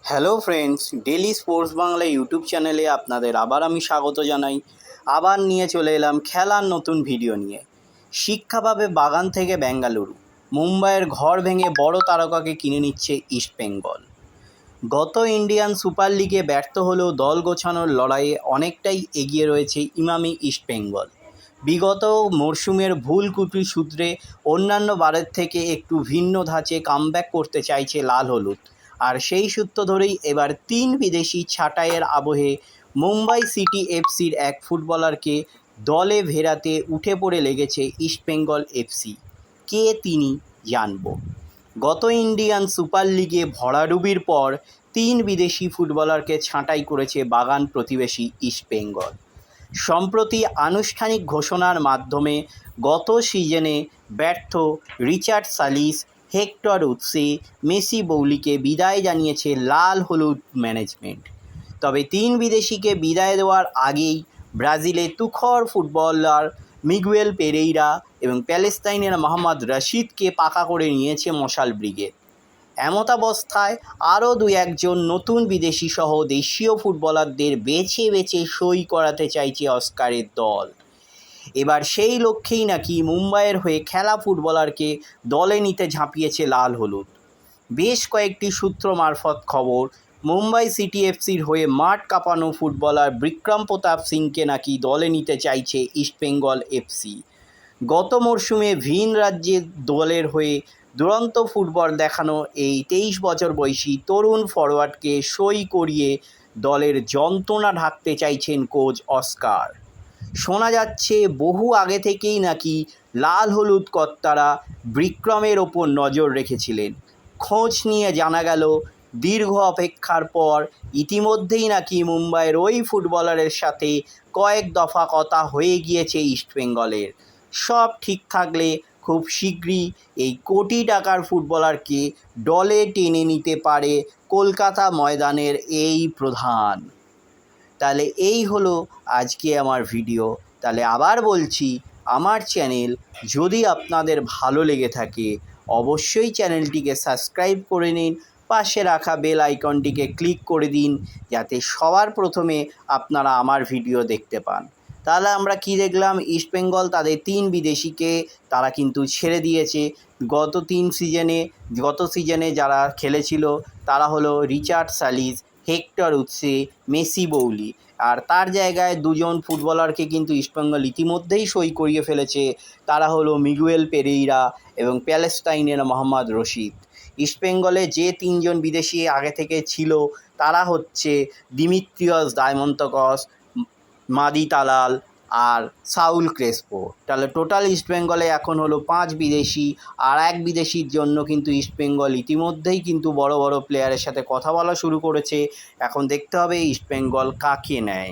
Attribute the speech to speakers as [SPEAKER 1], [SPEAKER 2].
[SPEAKER 1] Hello friends, daily sports Bangla YouTube চ্যানেলে আপনাদের আবার আমি স্বাগত জানাই। আবার নিয়ে চলে এলাম খেলার নতুন ভিডিও নিয়ে। শিক্ষা পাবে বাগান থেকে বেঙ্গালুরু, মুম্বাইয়ের ঘর ভেঙে বড় তারকাকে কিনে নিচ্ছে ইস্টবেঙ্গল। গত ইন্ডিয়ান সুপার লিগে ব্যর্থ হলেও দল গোছানোর লড়াইয়ে অনেকটাই এগিয়ে রয়েছে ইমামি ইস্টবেঙ্গল। বিগত মরশুমের ভুল ত্রুটি সূত্রে অন্যান্য বারের থেকে একটু ভিন্ন ধাঁচে কামব্যাক করতে চাইছে লাল হলুদ। আর সেই সূত্র ধরেই এবার 3 বিদেশি ছাঁটাইয়ের আবহে মুম্বাই সিটি এফসির এক ফুটবলারকে দলে ভেড়াতে উঠে পড়ে লেগেছে ইস্টবেঙ্গল এফসি। কে তিনি জানব। গত ইন্ডিয়ান সুপার লিগে ভরাডুবির পর 3 বিদেশি ফুটবলারকে ছাঁটাই করেছে বাগান প্রতিবেশী ইস্টবেঙ্গল। সম্প্রতি আনুষ্ঠানিক ঘোষণার মাধ্যমে গত সিজনে ব্যর্থ রিচার্ড সালিস, হেক্টর উৎসে, মেসি বৌলিকে বিদায় জানিয়েছে লাল হলুদ ম্যানেজমেন্ট। তবে 3 বিদেশিকে বিদায় দেওয়ার আগেই ব্রাজিলের তুখর ফুটবলার মিগুয়েল পেরেইরা এবং প্যালেস্তাইনের মোহাম্মদ রশিদকে পাকা করে নিয়েছে মশাল ব্রিগেড। এমতাবস্থায় আরও 2-1জন নতুন বিদেশি সহ দেশীয় ফুটবলারদের বেছে বেছে সই করাতে চাইছে অস্কারের দল। এবার সেই লক্ষ্যেই নাকি মুম্বাইয়ের হয়ে খেলা ফুটবলারকে দলে নিতে ঝাঁপিয়েছে লাল হলুদ। বেশ কয়েকটি সূত্র মারফত খবর, মুম্বাই সিটি এফসির হয়ে মাঠ কাঁপানো ফুটবলার বিক্রম প্রতাপ সিংকে নাকি দলে নিতে চাইছে ইস্টবেঙ্গল এফসি। গত মরশুমে ভিন রাজ্যের দলের হয়ে দুরন্ত ফুটবল দেখানো এই 23 বছর বয়সী তরুণ ফরোয়ার্ডকে সই করিয়ে দলের যন্ত্রণা ঢাকতে চাইছেন কোচ অস্কার। শোনা যাচ্ছে বহু আগে থেকেই নাকি লাল হলুদ কর্তারা বিক্রমের ওপর নজর রেখেছিলেন। খোঁজ নিয়ে জানা গেল দীর্ঘ অপেক্ষার পর ইতিমধ্যেই নাকি মুম্বাইয়ের ওই ফুটবলারের সাথে কয়েক দফা কথা হয়ে গিয়েছে ইস্টবেঙ্গলের। সব ঠিক থাকলে খুব শীঘ্রই এই কোটি টাকার ফুটবলারকে দলে টেনে নিতে পারে কলকাতা ময়দানের এই প্রধান। তাহলে এই হলো আজকে আমার ভিডিও। তাহলে আবার বলছি, আমার চ্যানেল যদি আপনাদের ভালো লেগে থাকে অবশ্যই চ্যানেলটিকে সাবস্ক্রাইব করে নিন, পাশে রাখা বেল আইকনটিকে ক্লিক করে দিন যাতে সবার প্রথমে আপনারা আমার ভিডিও দেখতে পান। তাহলে আমরা কি দেখলাম, ইস্টবেঙ্গল তাদের 3 বিদেশিকে তারা কিন্তু ছেড়ে দিয়েছে। গত সিজনে যারা খেলেছিল তারা হলো রিচার্ড সালিস, হেক্টর উৎসে, মেসি বৌলি। আর তার জায়গায় 2জন ফুটবলারকে কিন্তু ইস্টবেঙ্গল ইতিমধ্যেই সই করিয়ে ফেলেছে। তারা হলো মিগুয়েল পেরেইরা এবং প্যালেস্তাইনের মোহাম্মদ রশিদ। ইস্টবেঙ্গলে যে 3জন বিদেশি আগে থেকে ছিল তারা হচ্ছে দিমিত্রিয়স ডায়মন্তকস, মাদি তালাল আর সাউল ক্রেসপো। তাহলে টোটাল ইস্টবেঙ্গলে এখন হলো 5 বিদেশি। আর এক বিদেশির জন্য কিন্তু ইস্টবেঙ্গল ইতিমধ্যেই কিন্তু বড় বড় প্লেয়ারের সাথে কথা বলা শুরু করেছে। এখন দেখতে হবে ইস্টবেঙ্গল কাকে নেয়।